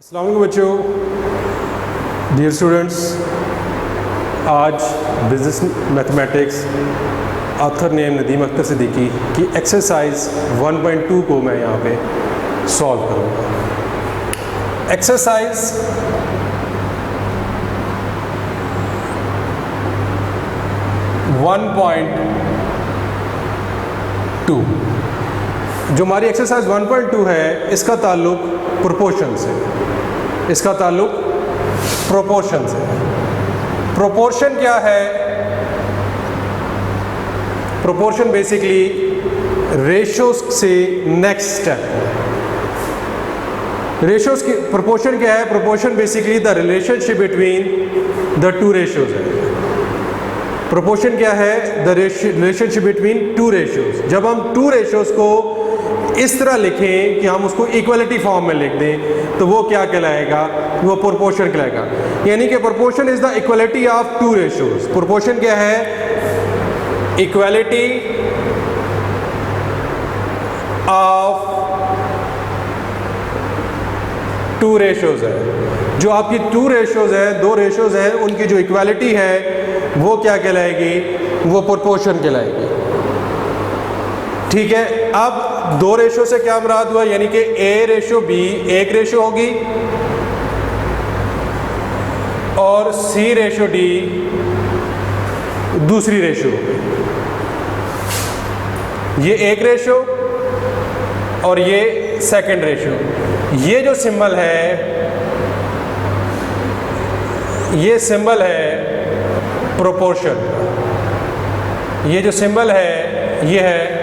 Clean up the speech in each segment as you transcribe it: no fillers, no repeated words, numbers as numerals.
अस्सलाम वालेकुम बच्चों, डियर स्टूडेंट्स। आज business mathematics author name Nadeem Akhtar Siddiqui की एक्सरसाइज 1.2 को मैं यहाँ पे सॉल्व करूँगा। एक्सरसाइज जो हमारी एक्सरसाइज 1.2 है, इसका ताल्लुक प्रोपोर्शन से, इसका ताल्लुक प्रोपोर्शन से। प्रोपोर्शन क्या है? प्रोपोर्शन बेसिकली रेशियोज से नेक्स्ट स्टेप है। रेशियोज की प्रोपोर्शन क्या है? Proportion basically the relationship between the two ratios है। प्रोपोर्शन क्या है? The relationship between two ratios. जब हम टू रेशियोज को इस तरह लिखें कि हम उसको इक्वलिटी फॉर्म में लिख दें तो वो क्या कहलाएगा? वो प्रोपोर्शन कहलाएगा। यानी कि proportion is the equality of two ratios. Proportion क्या है? इक्वलिटी ऑफ टू रेशियोज है। जो आपकी टू रेशियोज है, दो रेशियोज है, उनकी जो इक्वलिटी है वो क्या कहलाएगी? वो प्रोपोर्शन कहलाएगी। ठीक है। अब दो रेशियो से क्या मुराद हुआ? यानी कि ए रेशियो बी एक रेशियो होगी और सी रेशियो डी दूसरी रेशियो होगी। ये एक रेशियो और ये सेकंड रेशियो। ये जो सिंबल है, ये सिंबल है प्रोपोर्शन। ये जो सिंबल है ये है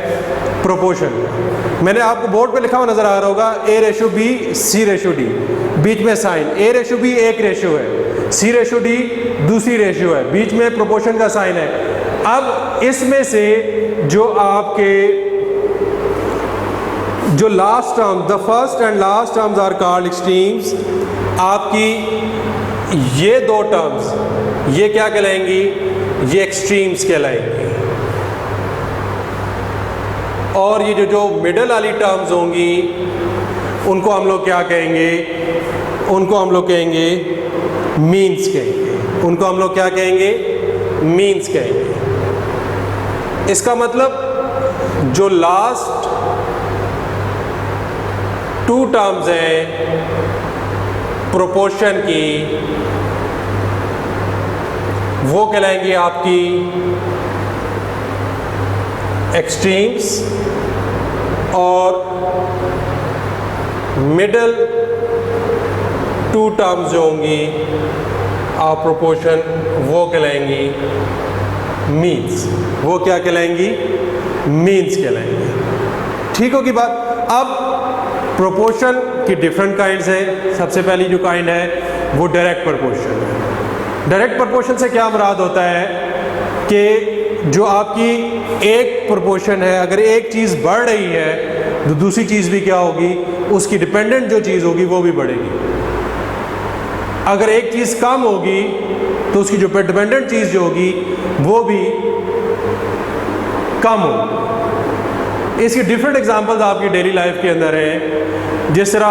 प्रोपोर्शन। मैंने आपको बोर्ड पे लिखा हुआ नजर आ रहा होगा A ratio B C ratio D, बीच में साइन। ए रेशियो बी एक रेशियो है, सी रेशियो डी दूसरी रेशियो है, बीच में प्रोपोर्शन का साइन है। अब इसमें से जो आपके जो last term, the first and last terms are called extremes. आपकी ये दो टर्म्स ये क्या कहलाएंगी? ये एक्सट्रीम्स कहलाएंगी। और ये जो मिडल वाली टर्म्स होंगी उनको हम लोग क्या कहेंगे? उनको हम लोग कहेंगे मीन्स कहेंगे। उनको हम लोग क्या कहेंगे? मीन्स कहेंगे। इसका मतलब जो लास्ट टू टर्म्स हैं प्रोपोर्शन की, वो कहलाएंगी आपकी एक्सट्रीम्स, और मिडल टू टर्म्स जो होंगी ऑफ प्रोपोर्शन वो कहलाएंगी मीन्स। वो क्या कहलाएंगी? मीन्स कहलाएंगी। ठीक होगी बात। अब प्रोपोर्शन की डिफरेंट काइंड्स है। सबसे पहली जो काइंड है वो डायरेक्ट प्रोपोर्शन है। डायरेक्ट प्रोपोर्शन से क्या मुराद होता है कि जो आपकी एक प्रोपोर्शन है, अगर एक चीज़ बढ़ रही है तो दूसरी चीज़ भी क्या होगी? उसकी डिपेंडेंट जो चीज़ होगी वो भी बढ़ेगी। अगर एक चीज़ कम होगी तो उसकी जो डिपेंडेंट चीज़ जो होगी वो भी कम होगी। इसकी डिफरेंट एग्जांपल्स आपकी डेली लाइफ के अंदर हैं। जिस तरह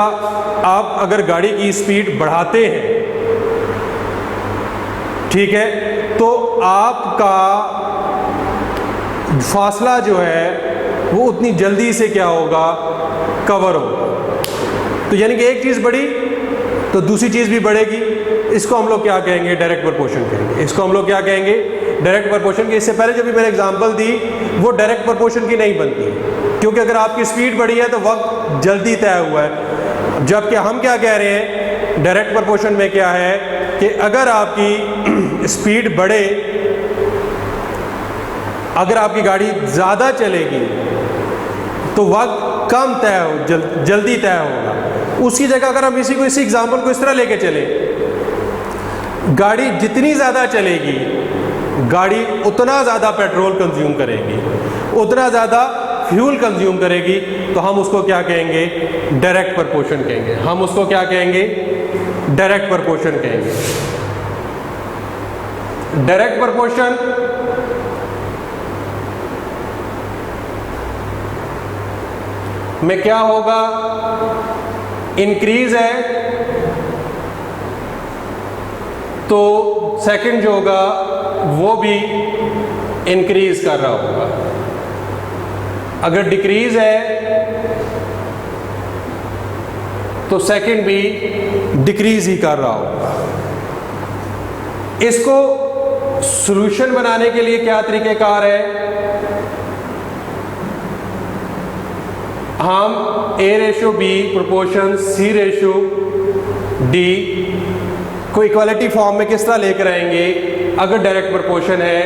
आप अगर गाड़ी की स्पीड बढ़ाते हैं, ठीक है, तो आपका फासला जो है वो उतनी जल्दी से क्या होगा? कवर होगा। तो यानी कि एक चीज़ बढ़ी तो दूसरी चीज़ भी बढ़ेगी। इसको हम लोग क्या कहेंगे? डायरेक्ट प्रोपोर्शन कहेंगे। इसको हम लोग क्या कहेंगे? डायरेक्ट प्रोपोर्शन की। इससे पहले जो भी मैंने एग्जांपल दी वो डायरेक्ट प्रोपोर्शन की नहीं बनती, क्योंकि अगर आपकी स्पीड बढ़ी है तो वक्त जल्दी तय हुआ है। जबकि हम क्या कह रहे हैं डायरेक्ट प्रोपोर्शन में क्या है कि अगर आपकी स्पीड बढ़े, अगर आपकी गाड़ी ज़्यादा चलेगी तो वक्त कम तय हो, जल्दी तय होगा। उसकी जगह अगर हम इसी एग्जांपल को इस तरह लेके चले, गाड़ी जितनी ज़्यादा चलेगी गाड़ी उतना ज़्यादा पेट्रोल कंज्यूम करेगी, उतना ज़्यादा फ्यूल कंज्यूम करेगी, तो हम उसको क्या कहेंगे? डायरेक्ट प्रोपोर्शन कहेंगे। हम उसको क्या कहेंगे? डायरेक्ट प्रोपोर्शन कहेंगे। डायरेक्ट प्रोपोर्शन में क्या होगा? इंक्रीज है तो सेकंड जो होगा वो भी इंक्रीज कर रहा होगा। अगर डिक्रीज है तो सेकंड भी डिक्रीज ही कर रहा होगा। इसको सॉल्यूशन बनाने के लिए क्या तरीकेकार है, हम A/B प्रोपोर्शन C/D को इक्वालिटी फॉर्म में किस तरह लेकर आएंगे। अगर डायरेक्ट प्रोपोर्शन है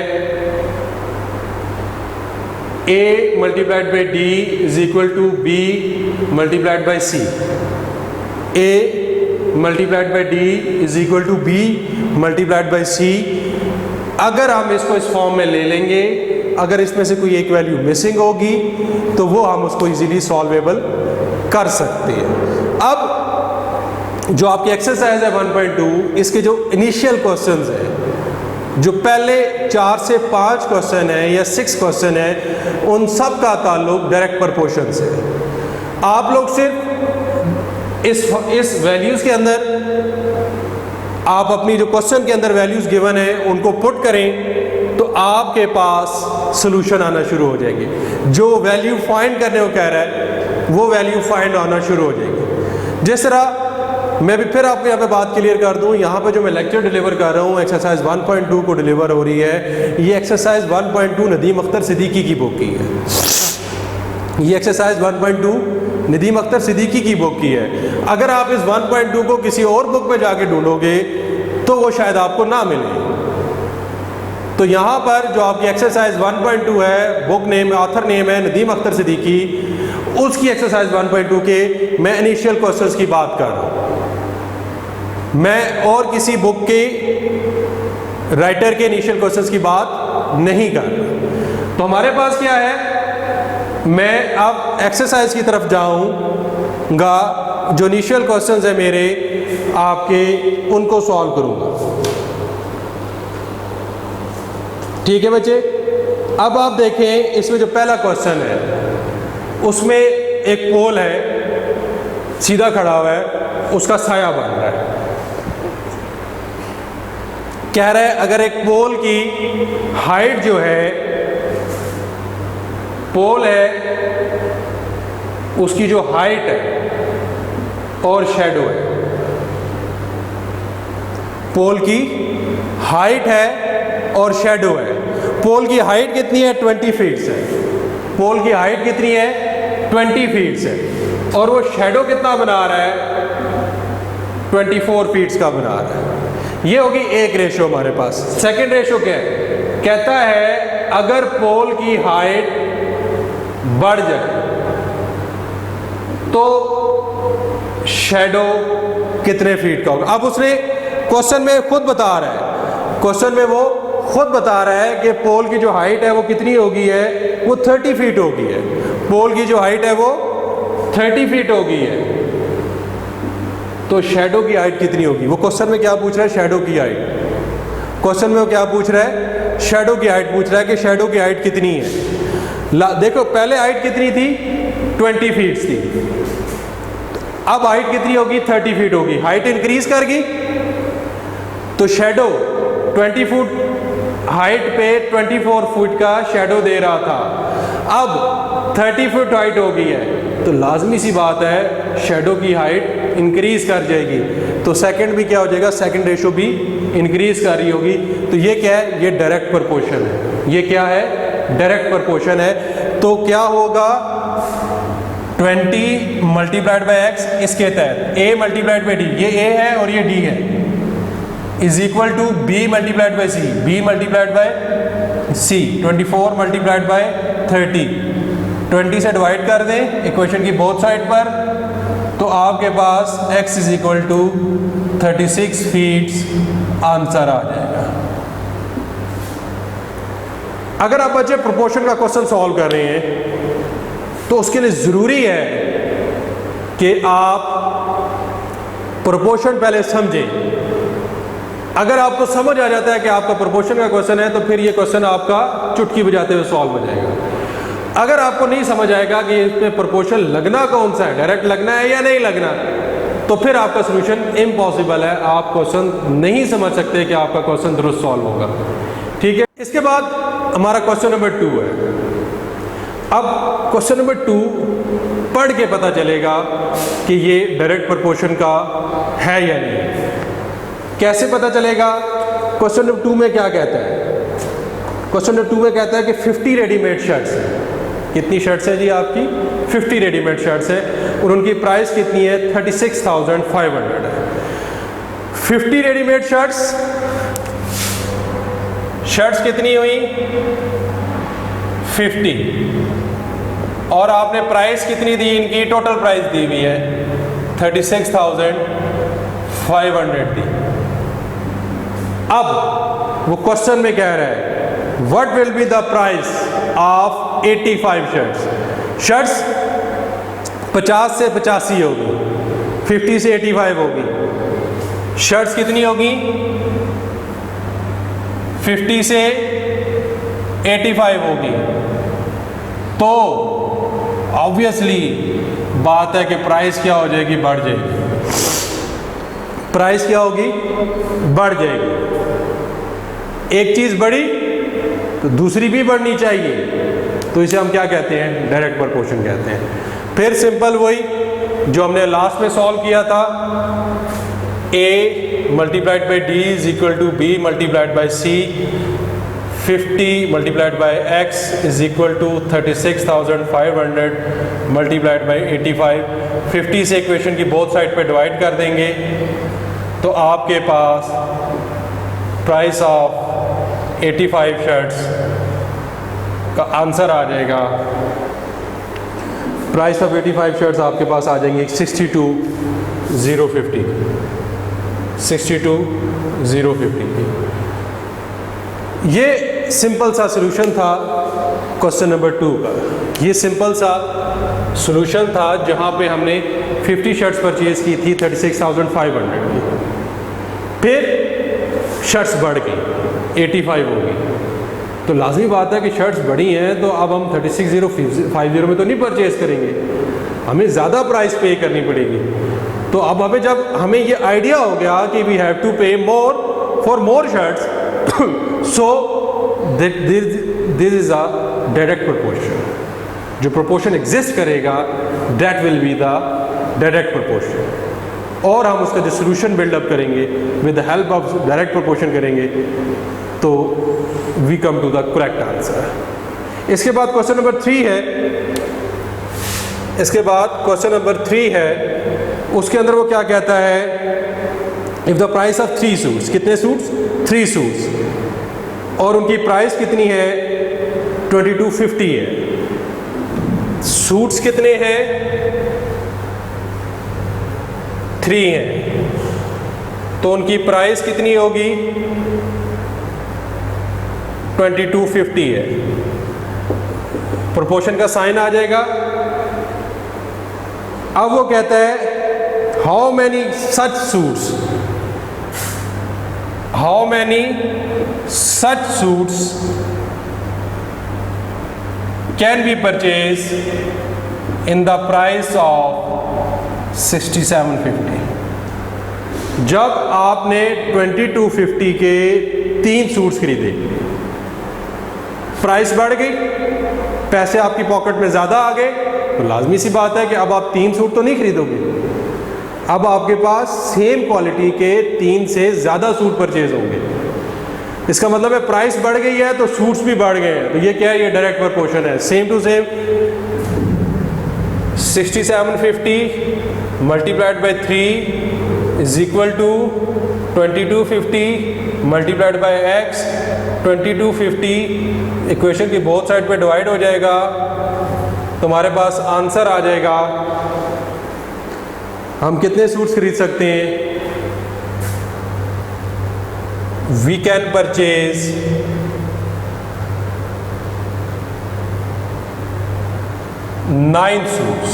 A multiplied by D is equal to B multiplied by C, A multiplied by D is equal to B multiplied by C। अगर हम इसको इस फॉर्म में ले लेंगे, अगर इसमें से कोई एक वैल्यू मिसिंग होगी तो वो हम उसको इजीली सॉल्वेबल कर सकते हैं। अब जो आपकी एक्सरसाइज है 1.2, इसके जो इनिशियल क्वेश्चंस हैं, जो पहले 4 से 5 क्वेश्चन है या 6 क्वेश्चन है, उन सब का ताल्लुक डायरेक्ट प्रोपोर्शन से है। आप लोग सिर्फ इस वैल्यूज के अंदर आप अपनी जो क्वेश्चन के अंदर वैल्यूज गिवन है उनको पुट करें तो आपके पास सॉल्यूशन आना शुरू हो जाएगी। जो वैल्यू फाइंड करने को कह रहा है वो वैल्यू फाइंड आना शुरू हो जाएगी। जिस तरह मैं भी फिर आपको यहाँ पे बात क्लियर कर दूँ, यहाँ पे जो मैं लेक्चर डिलीवर कर रहा हूँ एक्सरसाइज 1.2 को डिलीवर हो रही है। ये एक्सरसाइज 1.2 नदीम अख्तर सिद्दीकी की बुक की है। ये एक्सरसाइज 1.2 नदीम अख्तर सिद्दीकी की बुक की है। अगर आप इस 1.2 को किसी और बुक में जाके ढूंढोगे तो वो शायद आपको ना मिले। तो यहाँ पर जो आपकी एक्सरसाइज 1.2 है, बुक नेम ऑथर नेम है नदीम अख्तर सिद्दीकी, उसकी एक्सरसाइज 1.2 के मैं इनिशियल क्वेश्चंस की बात कर रहा हूँ। मैं और किसी बुक के राइटर के इनिशियल क्वेश्चंस की बात नहीं कर रहा। तो हमारे पास क्या है, मैं अब एक्सरसाइज की तरफ जाऊंगा। जो इनिशियल क्वेश्चंस है मेरे आपके, उनको सॉल्व करूंगा। ठीक है बच्चे। अब आप देखें, इसमें जो पहला क्वेश्चन है उसमें एक पोल है, सीधा खड़ा हुआ है, उसका साया बन रहा है। कह रहा है अगर एक पोल की हाइट जो है, पोल है उसकी जो हाइट है और शेडो है, पोल की हाइट है और शेडो है। पोल की हाइट कितनी है, 20 फीट है। पोल की हाइट कितनी है, 20 फीट है। और वो शेडो कितना बना रहा है, 24 फीट का बना रहा है। ये होगी एक रेशो हमारे पास। सेकंड रेशो क्या है, कहता है अगर पोल की हाइट बढ़ जाए तो शेडो कितने फीट का होगा। अब उसने क्वेश्चन में खुद बता रहा है, क्वेश्चन में वो खुद बता रहा है कि पोल की जो हाइट है वो कितनी होगी है, वो 30 फीट होगी है। पोल की जो हाइट है वो 30 फीट होगी है। तो शेडो की हाइट कितनी होगी। वो क्वेश्चन में क्या पूछ रहा है, शेडो की हाइट। क्वेश्चन में वो क्या पूछ रहा है, शेडो की हाइट पूछ रहा है कि शेडो की हाइट कितनी है। देखो पहले हाइट कितनी थी, 20 फीट थी। अब हाइट कितनी होगी, 30 फीट होगी। हाइट इंक्रीज कर गई तो शेडो 20 फुट हाइट पे 24 फुट का शेडो दे रहा था, अब 30 फुट हाइट हो गई है। तो लाजमी सी बात है शेडो की हाइट इंक्रीज कर जाएगी। तो सेकंड भी क्या हो जाएगा, सेकंड रेशो भी इंक्रीज कर रही होगी। तो ये क्या है, ये डायरेक्ट प्रोपोर्शन है। ये क्या है, डायरेक्ट प्रोपोर्शन है। तो क्या होगा, 20 मल्टीप्लाइड बाई एक्स, इसके तहत a मल्टीप्लाइड बाई डी, ये a है और ये d है, is equal to b multiplied by c, b multiplied by c, 24 multiplied by 30, 20 से डिवाइड कर दें इक्वेशन की बोथ साइड पर, तो आपके पास x is equal to 36 feet answer आ जाएगा। अगर आप बच्चे प्रोपोर्शन का क्वेश्चन सॉल्व कर रहे हैं तो उसके लिए ज़रूरी है कि आप प्रोपोर्शन पहले समझें। अगर आपको समझ आ जाता है कि आपका प्रोपोर्शन का क्वेश्चन है तो फिर ये क्वेश्चन आपका चुटकी बजाते हुए सॉल्व हो जाएगा। अगर आपको नहीं समझ आएगा कि इसमें प्रोपोर्शन लगना कौन सा है, डायरेक्ट लगना है या नहीं लगना, तो तो फिर आपका सोल्यूशन इम्पॉसिबल है, आप क्वेश्चन नहीं समझ सकते कि आपका क्वेश्चन दुरुस्त सॉल्व होगा। ठीक है, इसके बाद हमारा क्वेश्चन नंबर 2 है। अब क्वेश्चन नंबर 2 पढ़ के पता चलेगा कि ये डायरेक्ट प्रोपोर्शन का है या नहीं। कैसे पता चलेगा? क्वेश्चन नंबर 2 में क्या कहता है? क्वेश्चन नंबर 2 में कहता है कि 50 रेडीमेड शर्ट्स हैं। कितनी शर्ट्स हैं जी आपकी? 50 रेडीमेड शर्ट्स है और उनकी प्राइस कितनी है? 36,500 है। 50 रेडीमेड शर्ट्स कितनी हुई? 50 और आपने प्राइस कितनी दी? इनकी टोटल प्राइस दी हुई है 36,500 दी। अब वो क्वेश्चन में कह रहा है what will be the price of 85 shirts 50 से 85 होगी, 50 से 85 होगी। शर्ट्स कितनी होगी? 50 से 85 होगी। तो ऑब्वियसली बात है कि प्राइस क्या हो जाएगी? बढ़ जाएगी। प्राइस क्या होगी? बढ़ जाएगी। एक चीज बढ़ी तो दूसरी भी बढ़नी चाहिए, तो इसे हम क्या कहते हैं? डायरेक्ट प्रोपोर्शन कहते हैं। फिर सिंपल वही जो हमने लास्ट में सॉल्व किया था, A multiplied by D is equal to B multiplied by C, 50 multiplied by X is equal to 36,500 multiplied by 85। 50 से इक्वेशन की बोथ साइड पे डिवाइड कर देंगे तो आपके पास प्राइस ऑफ 85 शर्ट्स का आंसर आ जाएगा। प्राइस ऑफ 85 शर्ट्स आपके पास आ जाएंगे 62,050 62,050। ये सिंपल सा सॉल्यूशन था क्वेश्चन नंबर 2 का। ये सिंपल सा सॉल्यूशन था जहां पे हमने 50 शर्ट्स परचेज की थी 36,500 की। फिर शर्ट्स बढ़ गई 85 होगी, तो लाजमी बात है कि शर्ट्स बड़ी हैं तो अब हम 36,050 में तो नहीं परचेज करेंगे, हमें ज़्यादा प्राइस पे करनी पड़ेगी। तो अब हमें ये आइडिया हो गया कि we have to pay more for more shirts, so this is a direct proportion. जो प्रोपोर्शन एग्जिस्ट करेगा that will be the direct proportion, और हम उसका जो सोल्यूशन बिल्डअप करेंगे with the help of direct proportion करेंगे तो we come to the correct answer. इसके बाद क्वेश्चन नंबर 3 है। इसके बाद क्वेश्चन नंबर 3 है, उसके अंदर वो क्या कहता है? If the price of 3 suits, कितने सूट्स? 3 सूट्स, और उनकी प्राइस कितनी है? 2250 है। सूट्स कितने हैं? 3 हैं, तो उनकी प्राइस कितनी होगी? 2250 है। प्रोपोर्शन का साइन आ जाएगा। अब वो कहता है how many such suits can be purchase in the price of 6750। जब आपने 2250 के 3 सूट्स खरीदे, प्राइस बढ़ गई, पैसे आपकी पॉकेट में ज़्यादा आ गए, तो लाजमी सी बात है कि अब आप 3 सूट तो नहीं खरीदोगे, अब आपके पास सेम क्वालिटी के 3 से ज़्यादा सूट परचेज होंगे। इसका मतलब है प्राइस बढ़ गई है तो सूट्स भी बढ़ गए हैं, तो ये क्या है? ये डायरेक्ट प्रोपोर्शन है। Same to same 6750 multiplied by 3 is equal to 2250 multiplied by x। 2250 equation की बोथ साइड पे डिवाइड हो जाएगा, तुम्हारे पास आंसर आ जाएगा। हम कितने सूट्स खरीद सकते हैं? We can purchase 9 suits.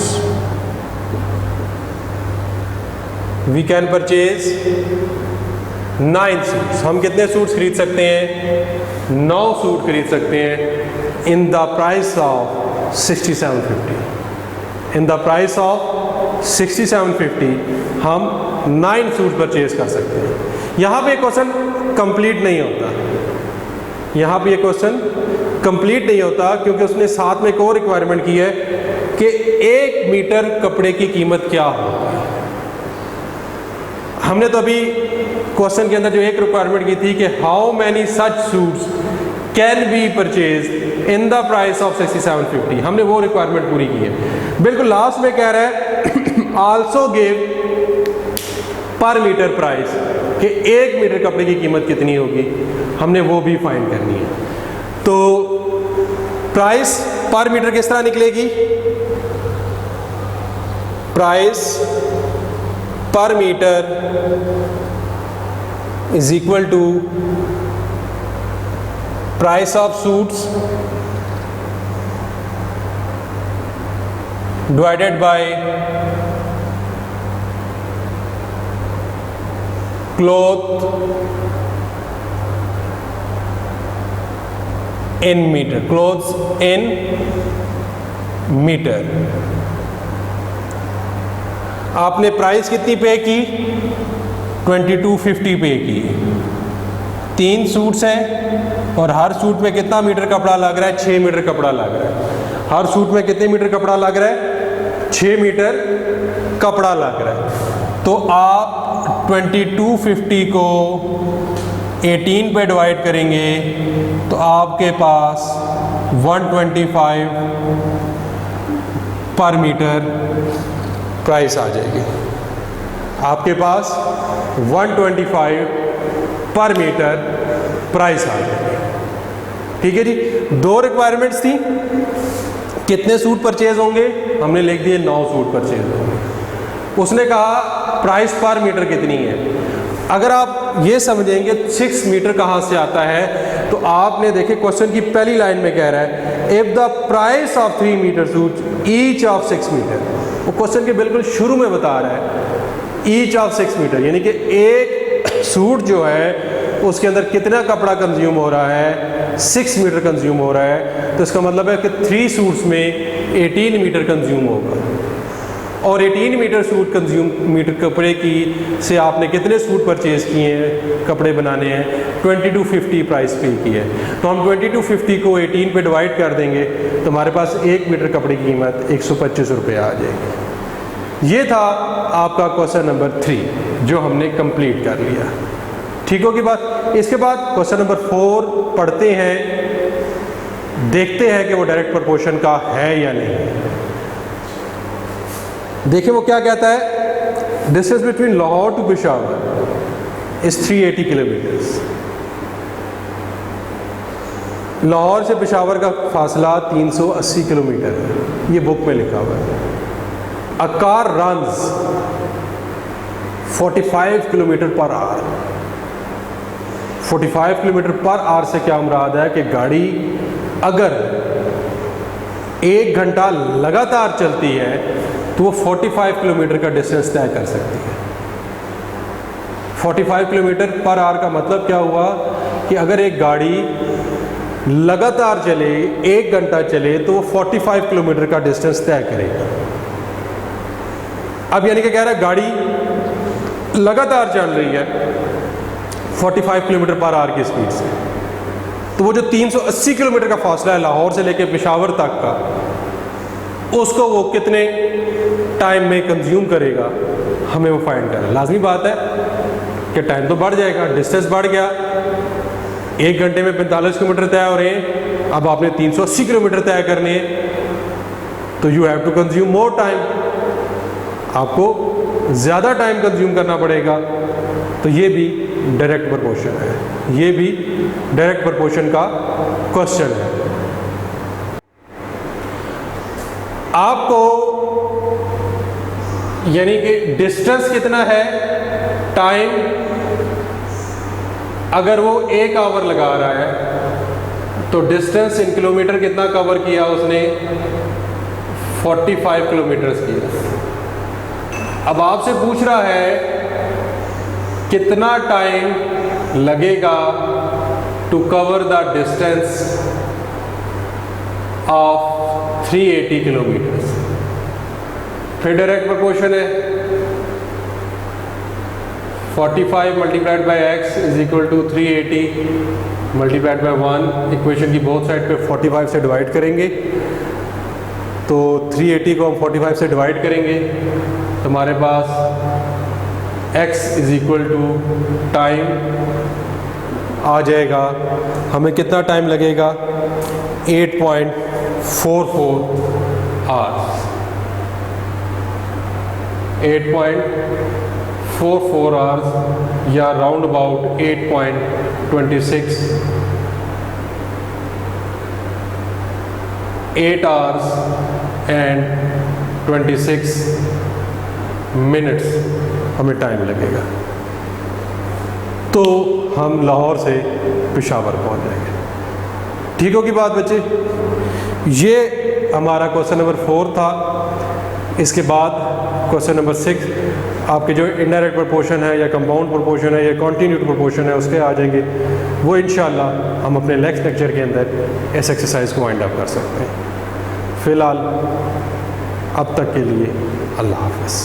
We can purchase 9 suits. हम कितने सूट्स खरीद सकते हैं? 9 सूट खरीद सकते हैं in the price of 6750। In the price of 6750 हम 9 सूट परचेज कर सकते हैं। यहाँ पे क्वेश्चन कंप्लीट नहीं होता, यहाँ पे ये क्वेश्चन कंप्लीट नहीं होता क्योंकि उसने साथ में एक और रिक्वायरमेंट की है कि 1 मीटर कपड़े की कीमत क्या होगी। हमने तो अभी क्वेश्चन के अंदर जो एक रिक्वायरमेंट की थी कि how many such suits can be purchase in the price of 6750, हमने वो रिक्वायरमेंट पूरी की है। बिल्कुल लास्ट में कह रहा है आल्सो गिव पर मीटर प्राइस, कि 1 मीटर कपड़े की कीमत कितनी होगी, हमने वो भी फाइंड करनी है। तो प्राइस पर मीटर किस तरह निकलेगी, price per metre is equal to price of suits divided by cloth in metre, cloths in metre. आपने प्राइस कितनी पे की, 2250 पे की। 3 सूट्स हैं और हर सूट में कितना मीटर कपड़ा लग रहा है, 6 मीटर कपड़ा लग रहा है। हर सूट में कितने मीटर कपड़ा लग रहा है, 6 मीटर कपड़ा लग रहा है। तो आप 2250 को 18 पे डिवाइड करेंगे तो आपके पास 125 पर मीटर प्राइस आ जाएगी। आपके पास 125 पर मीटर प्राइस आ जाएगी। ठीक है जी, 2 रिक्वायरमेंट्स थी। कितने सूट परचेज होंगे, हमने लिख दिए 9 सूट परचेज होंगे। उसने कहा प्राइस पर मीटर कितनी है। अगर आप ये समझेंगे 6 मीटर कहाँ से आता है, तो आपने देखे क्वेश्चन की पहली लाइन में कह रहा है if the price of 3 metre suit each of 6 metre, वो क्वेश्चन के बिल्कुल शुरू में बता रहा है ईच ऑफ 6 मीटर, यानी कि एक सूट जो है उसके अंदर कितना कपड़ा कंज्यूम हो रहा है, 6 मीटर कंज्यूम हो रहा है। तो इसका मतलब है कि 3 सूट्स में 18 मीटर कंज्यूम होगा, और 18 मीटर सूट कंज्यूम मीटर कपड़े की से आपने कितने सूट परचेज किए हैं, कपड़े बनाने हैं, 2250 प्राइस पे की है। तो हम 2250 को 18 पे डिवाइड कर देंगे तो हमारे पास 1 मीटर कपड़े की कीमत 125 रुपये आ जाएगी। ये था आपका क्वेश्चन नंबर 3 जो हमने कंप्लीट कर लिया। ठीक होगी बात। इसके बाद क्वेश्चन नंबर 4 पढ़ते हैं, देखते हैं कि वो डायरेक्ट प्रोपोर्शन का है या नहीं। देखिए वो क्या कहता है, distance between Lahore to Peshawar is 380 kilometres. Lahore से पेशावर का फासला 380 किलोमीटर है, ये बुक में लिखा हुआ है। A car runs 45 kilometre per hour. 45 kilometre per hour से क्या मुराद है कि गाड़ी अगर 1 घंटा लगातार चलती है तो वो 45 किलोमीटर का डिस्टेंस तय कर सकती है। 45 किलोमीटर पर आवर का मतलब क्या हुआ कि अगर एक गाड़ी लगातार चले, 1 घंटा चले, तो वो 45 किलोमीटर का डिस्टेंस तय करेगा। अब यानी कि कह रहा है गाड़ी लगातार चल रही है 45 किलोमीटर पर आवर की स्पीड से, तो वो जो 380 किलोमीटर का फासला है लाहौर से लेकर पेशावर तक का, उसको वो कितने टाइम में कंज्यूम करेगा, हमें वो फाइंड करना। लाजमी बात है कि टाइम तो बढ़ जाएगा, डिस्टेंस बढ़ गया। 1 घंटे में 45 किलोमीटर तय हो रहे हैं, अब आपने 380 किलोमीटर तय करने हैं, तो you have to consume more time, आपको ज़्यादा टाइम कंज्यूम करना पड़ेगा। तो ये भी डायरेक्ट प्रोपोर्शन है, ये भी डायरेक्ट प्रोपोर्शन का क्वेश्चन है। आपको यानी कि डिस्टेंस कितना है, टाइम अगर वो 1 आवर लगा रहा है तो डिस्टेंस इन किलोमीटर कितना कवर किया उसने, 45 किलोमीटर्स किया। अब आपसे पूछ रहा है कितना टाइम लगेगा to cover the distance of 380 kilometres. फिर डायरेक्ट प्रोपोर्शन है 45 multiplied by X is equal to 380 multiplied by 1। Equation की बोथ साइड पे 45 से डिवाइड करेंगे, तो 380 को हम 45 से डिवाइड करेंगे तो हमारे पास x is equal to time आ जाएगा। हमें कितना टाइम लगेगा? 8.44 आवर्स। 8.44 आवर्स या round about 8.26 8 hours and 26 minutes हमें टाइम लगेगा। तो हम लाहौर से पेशावर पहुंच जाएंगे। ठीक होगी बात बच्चे? ये हमारा क्वेश्चन नंबर 4 था। इसके बाद क्वेश्चन नंबर 6 आपके जो इनडायरेक्ट प्रोपोर्शन है या कंपाउंड प्रोपोर्शन है या कॉन्टीन्यूड प्रोपोर्शन है उसके आ जाएंगे। वो इंशाल्लाह हम अपने नेक्स्ट लेक्चर के अंदर इस एक्सरसाइज को वाइंड अप कर सकते हैं। फ़िलहाल अब तक के लिए अल्लाह हाफ़िज़।